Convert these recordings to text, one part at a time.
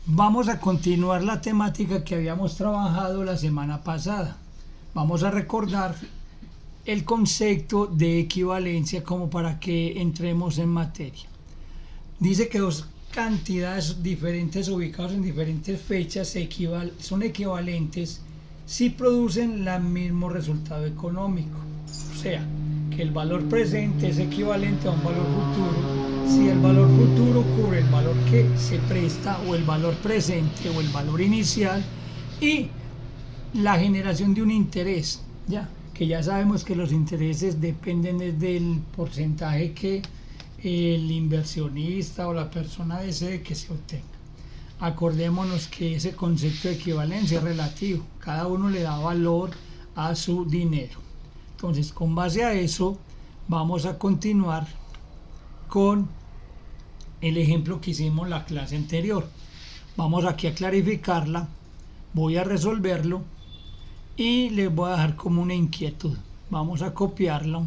Vamos a continuar la temática que habíamos trabajado la semana pasada. Vamos a recordar el concepto de equivalencia como para que entremos en materia. Dice que dos cantidades diferentes ubicadas en diferentes fechas son equivalentes si producen el mismo resultado económico. O sea, que el valor presente es equivalente a un valor futuro si el valor futuro cubre el valor que se presta o el valor presente o el valor inicial y la generación de un interés, ya que ya sabemos que los intereses dependen del porcentaje que el inversionista o la persona desee que se obtenga. Acordémonos que ese concepto de equivalencia es relativo, cada uno le da valor a su dinero. Entonces, con base a eso, vamos a continuar con el ejemplo que hicimos en la clase anterior. Vamos aquí a clarificarla, voy a resolverlo y les voy a dejar como una inquietud. Vamos a copiarlo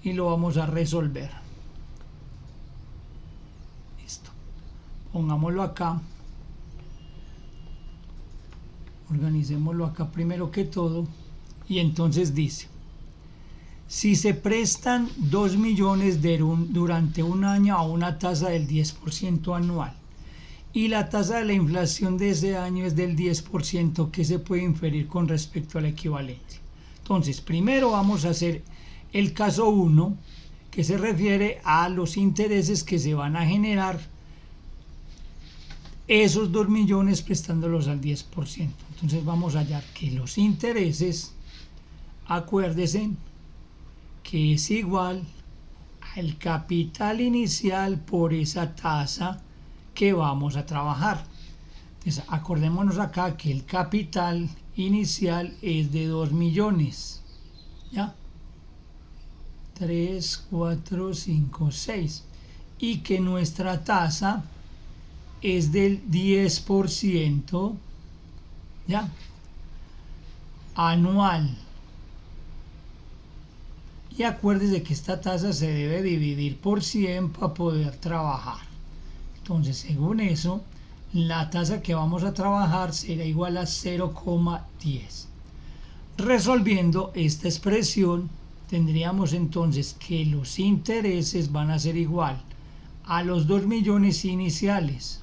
y lo vamos a resolver. Listo. Pongámoslo acá. Organicémoslo acá primero que todo. Y entonces dice: si se prestan 2 millones durante un año a una tasa del 10% anual y la tasa de la inflación de ese año es del 10%, ¿qué se puede inferir con respecto a la equivalencia? Entonces, primero vamos a hacer el caso 1, que se refiere a los intereses que se van a generar esos 2 millones prestándolos al 10%. Entonces vamos a hallar que los intereses, acuérdense, que es igual al capital inicial por esa tasa que vamos a trabajar. Entonces, acordémonos acá que el capital inicial es de 2 millones. ¿Ya? 3, 4, 5, 6. Y que nuestra tasa es del 10%, ¿ya? Anual. Y acuérdese que esta tasa se debe dividir por 100 para poder trabajar. Entonces, según eso, la tasa que vamos a trabajar será igual a 0,10. Resolviendo esta expresión, tendríamos entonces que los intereses van a ser igual a los 2 millones iniciales,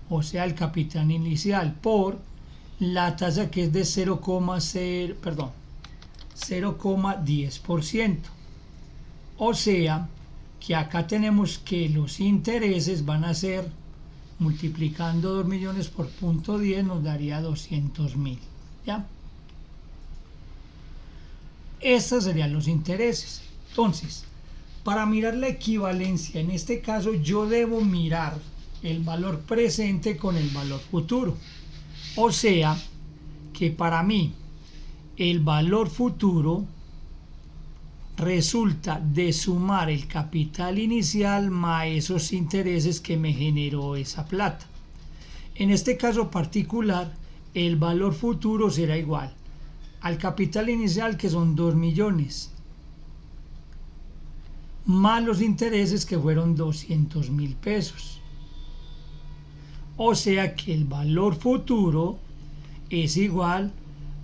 o sea, el capital inicial, por la tasa que es de 0,10%. O sea, que acá tenemos que los intereses van a ser, multiplicando 2 millones por 0,10 nos daría 200.000. ¿Ya? Estos serían los intereses. Entonces, para mirar la equivalencia, en este caso yo debo mirar el valor presente con el valor futuro. O sea, que para mí el valor futuro resulta de sumar el capital inicial más esos intereses que me generó esa plata. En este caso particular, el valor futuro será igual al capital inicial, que son 2 millones, más los intereses, que fueron 200.000 pesos. O sea que el valor futuro es igual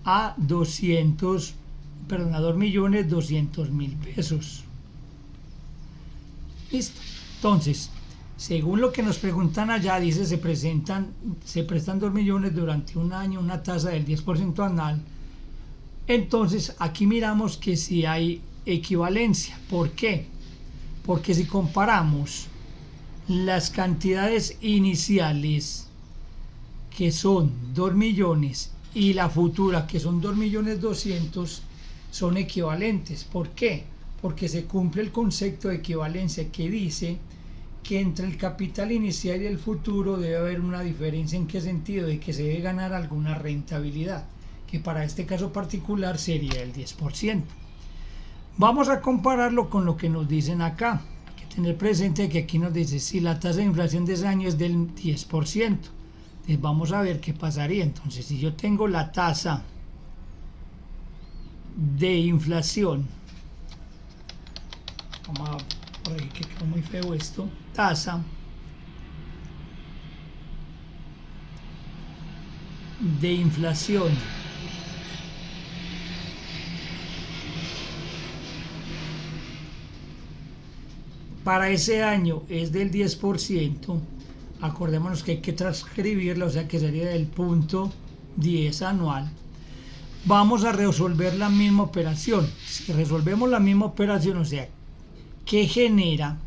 a 2.200.000 pesos. Listo. Entonces, según lo que nos preguntan allá, dice se prestan 2 millones durante un año, una tasa del 10% anual. Entonces, aquí miramos que sí hay equivalencia. ¿Por qué? Porque si comparamos las cantidades iniciales, que son 2 millones, y la futura, que son 2.200.000, son equivalentes. ¿Por qué? Porque se cumple el concepto de equivalencia, que dice que entre el capital inicial y el futuro debe haber una diferencia. ¿En qué sentido? De que se debe ganar alguna rentabilidad, que para este caso particular sería el 10%. Vamos a compararlo con lo que nos dicen acá. Hay que tener presente que aquí nos dice si la tasa de inflación de ese año es del 10%. Entonces vamos a ver qué pasaría. Entonces, si yo tengo la tasa de inflación, vamos a por ahí que quedó muy feo esto, tasa de inflación para ese año es del 10%, acordémonos que hay que transcribirla, o sea que sería del punto 10 anual. Vamos a resolver la misma operación. Si resolvemos la misma operación, o sea, ¿qué genera?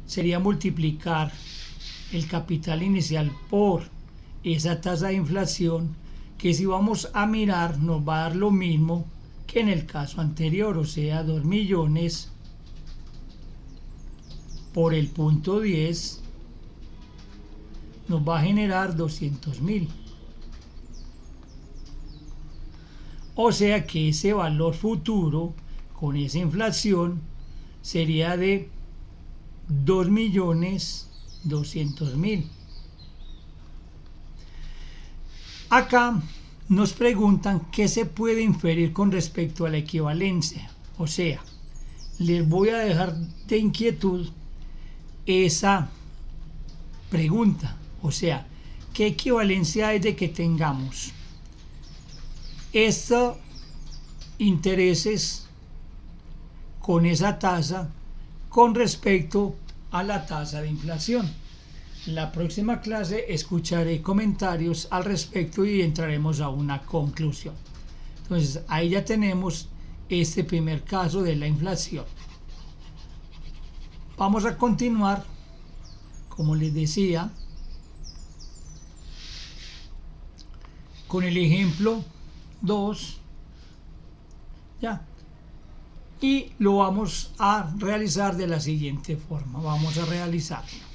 Sería multiplicar el capital inicial por esa tasa de inflación, que si vamos a mirar nos va a dar lo mismo que en el caso anterior, o sea, 2 millones por el punto 10 nos va a generar 200.000. O sea que ese valor futuro con esa inflación sería de 2.200.000. Acá nos preguntan qué se puede inferir con respecto a la equivalencia. O sea, les voy a dejar de inquietud esa pregunta. O sea, ¿qué equivalencia hay de que tengamos estos intereses con esa tasa con respecto a la tasa de inflación? La próxima clase escucharé comentarios al respecto y entraremos a una conclusión. Entonces, ahí ya tenemos este primer caso de la inflación. Vamos a continuar, como les decía, con el ejemplo 2, ya, y lo vamos a realizar de la siguiente forma. Vamos a realizarlo.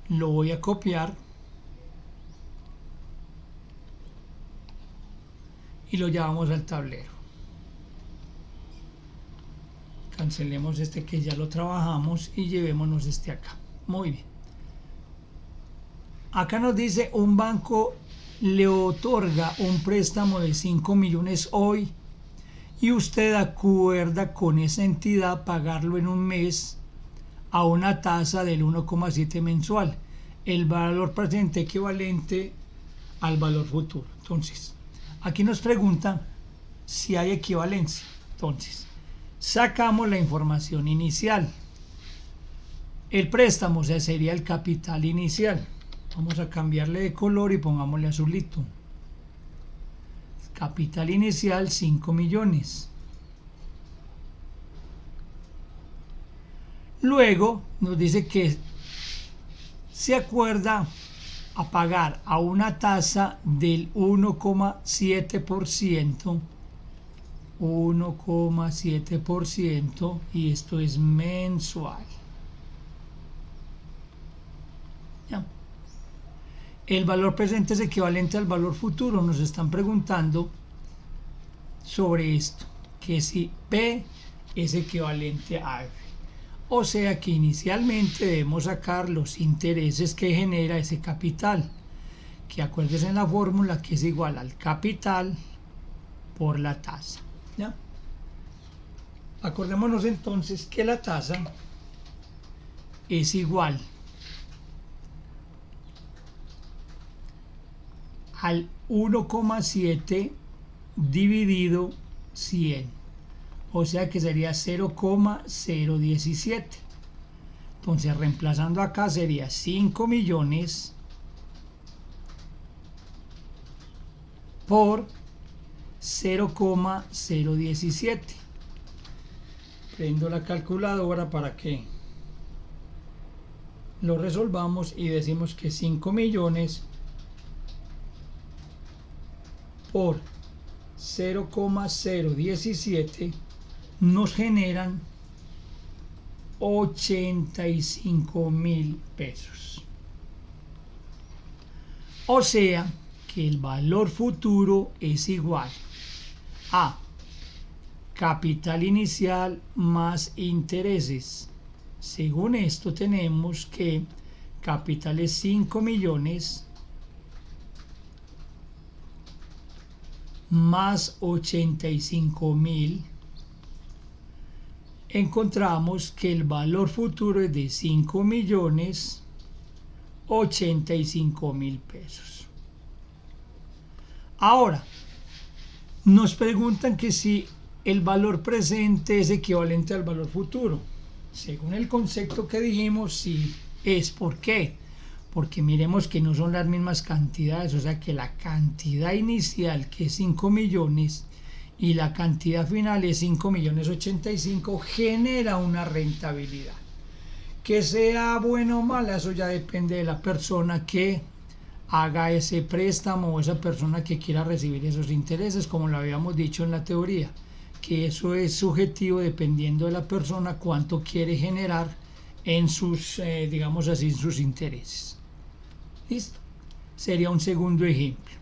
Lo voy a copiar y lo llevamos al tablero. Cancelemos este que ya lo trabajamos y llevémonos este acá. Muy bien. Acá nos dice: un banco le otorga un préstamo de 5 millones hoy y usted acuerda con esa entidad pagarlo en un mes a una tasa del 1,7 mensual, el valor presente equivalente al valor futuro. Entonces, aquí nos preguntan si hay equivalencia. Entonces, sacamos la información inicial. El préstamo, o sea, sería el capital inicial. Vamos a cambiarle de color y pongámosle azulito. Capital inicial 5 millones. Luego nos dice que se acuerda a pagar a una tasa del 1,7%, 1,7%, y esto es mensual. ¿Ya? El valor presente es equivalente al valor futuro. Nos están preguntando sobre esto, que si P es equivalente a F. O sea que inicialmente debemos sacar los intereses que genera ese capital, que acuérdense en la fórmula que es igual al capital por la tasa. ¿Ya? Acordémonos entonces que la tasa es igual al 1,7 dividido 100, o sea que sería 0,017. Entonces, reemplazando acá sería 5 millones por 0,017. Prendo la calculadora para que lo resolvamos y decimos que 5 millones por 0,017 nos generan 85.000 pesos. O sea que el valor futuro es igual a capital inicial más intereses. Según esto tenemos que capital es 5 millones más 85.000, encontramos que el valor futuro es de 5.085.000 pesos. Ahora, nos preguntan que si el valor presente es equivalente al valor futuro. Según el concepto que dijimos, sí es. ¿Por qué? Porque miremos que no son las mismas cantidades, o sea que la cantidad inicial, que es 5 millones, y la cantidad final es 5.085.000, genera una rentabilidad. Que sea buena o mala, eso ya depende de la persona que haga ese préstamo o esa persona que quiera recibir esos intereses, como lo habíamos dicho en la teoría, que eso es subjetivo dependiendo de la persona cuánto quiere generar en sus, digamos así, en sus intereses. ¿Listo? Sería un segundo ejemplo.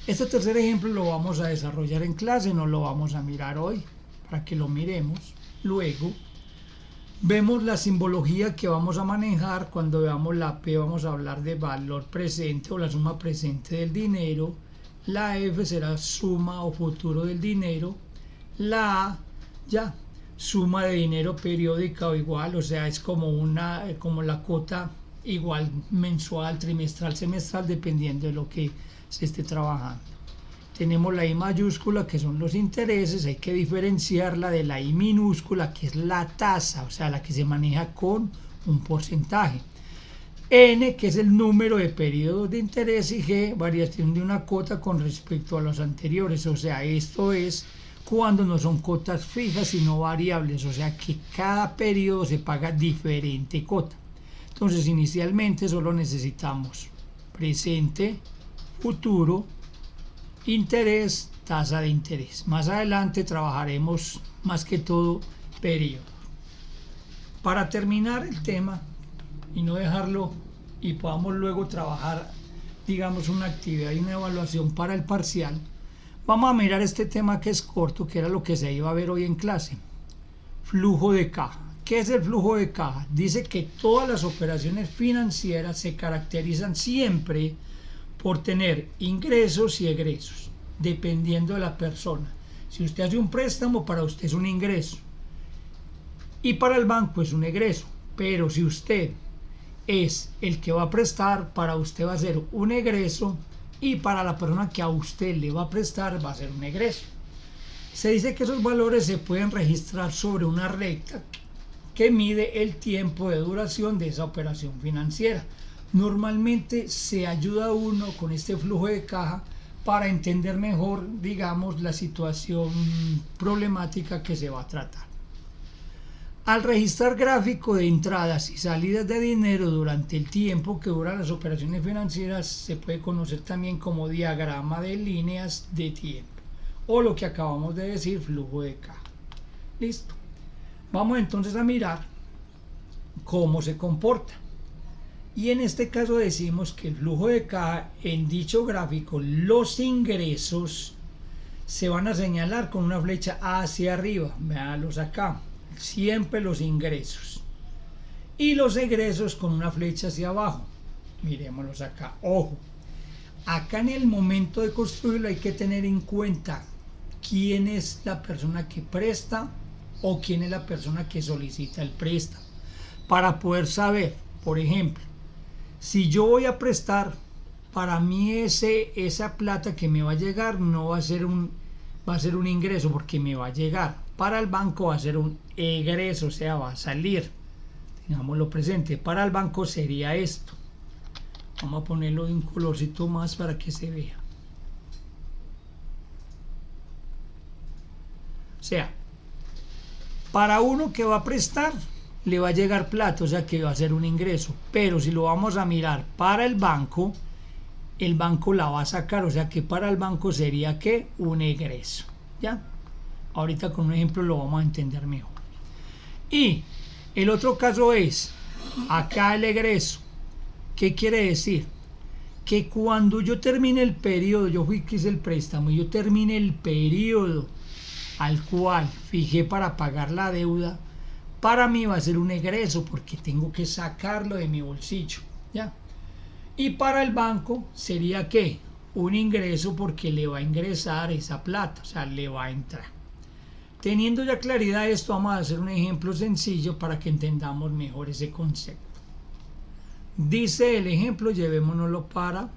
Este tercer ejemplo lo vamos a desarrollar en clase, no lo vamos a mirar hoy, para que lo miremos luego. Vemos la simbología que vamos a manejar. Cuando veamos la P vamos a hablar de valor presente o la suma presente del dinero. La F será suma o futuro del dinero. La A, ya, suma de dinero periódica o igual, o sea, es como la cuota igual mensual, trimestral, semestral, dependiendo de lo que se esté trabajando. Tenemos la I mayúscula, que son los intereses. Hay que diferenciarla de la I minúscula, que es la tasa, o sea, la que se maneja con un porcentaje. N, que es el número de periodos de interés, y G, variación de una cuota con respecto a los anteriores, o sea, esto es cuando no son cuotas fijas sino variables, o sea que cada periodo se paga diferente cuota. Entonces inicialmente solo necesitamos presente, futuro, interés, tasa de interés. Más adelante trabajaremos más que todo periodo. Para terminar el tema y no dejarlo y podamos luego trabajar, digamos, una actividad y una evaluación para el parcial, vamos a mirar este tema que es corto, que era lo que se iba a ver hoy en clase. Flujo de caja. ¿Qué es el flujo de caja? Dice que todas las operaciones financieras se caracterizan siempre por tener ingresos y egresos, dependiendo de la persona. Si usted hace un préstamo, para usted es un ingreso y para el banco es un egreso, pero si usted es el que va a prestar, para usted va a ser un egreso y para la persona que a usted le va a prestar va a ser un egreso. Se dice que esos valores se pueden registrar sobre una recta que mide el tiempo de duración de esa operación financiera. Normalmente se ayuda a uno con este flujo de caja para entender mejor, digamos, la situación problemática que se va a tratar. Al registrar gráfico de entradas y salidas de dinero durante el tiempo que duran las operaciones financieras, se puede conocer también como diagrama de líneas de tiempo, o lo que acabamos de decir, flujo de caja. Listo. Vamos entonces a mirar cómo se comporta. Y en este caso decimos que el flujo de caja, en dicho gráfico, los ingresos se van a señalar con una flecha hacia arriba. Véanlos acá. Siempre los ingresos. Y los egresos con una flecha hacia abajo. Miremoslos acá. Ojo. Acá en el momento de construirlo hay que tener en cuenta quién es la persona que presta o quién es la persona que solicita el préstamo, para poder saber, por ejemplo, si yo voy a prestar, para mí esa plata que me va a llegar no va a ser un ingreso porque me va a llegar. Para el banco va a ser un egreso, o sea, va a salir. Digámoslo presente. Para el banco sería esto. Vamos a ponerlo de un colorcito más para que se vea. O sea, para uno que va a prestar, le va a llegar plata, o sea que va a ser un ingreso. Pero si lo vamos a mirar para el banco la va a sacar, o sea que para el banco sería que un egreso. ¿Ya? Ahorita con un ejemplo lo vamos a entender mejor. Y el otro caso es, acá el egreso. ¿Qué quiere decir? Que cuando yo termine el periodo, yo fui que hice el préstamo y yo termine el periodo al cual fijé para pagar la deuda, para mí va a ser un egreso porque tengo que sacarlo de mi bolsillo, ¿ya? Y para el banco sería ¿qué? un ingreso porque le va a ingresar esa plata, o sea, le va a entrar. Teniendo ya claridad de esto, vamos a hacer un ejemplo sencillo para que entendamos mejor ese concepto. Dice el ejemplo, llevémonoslo para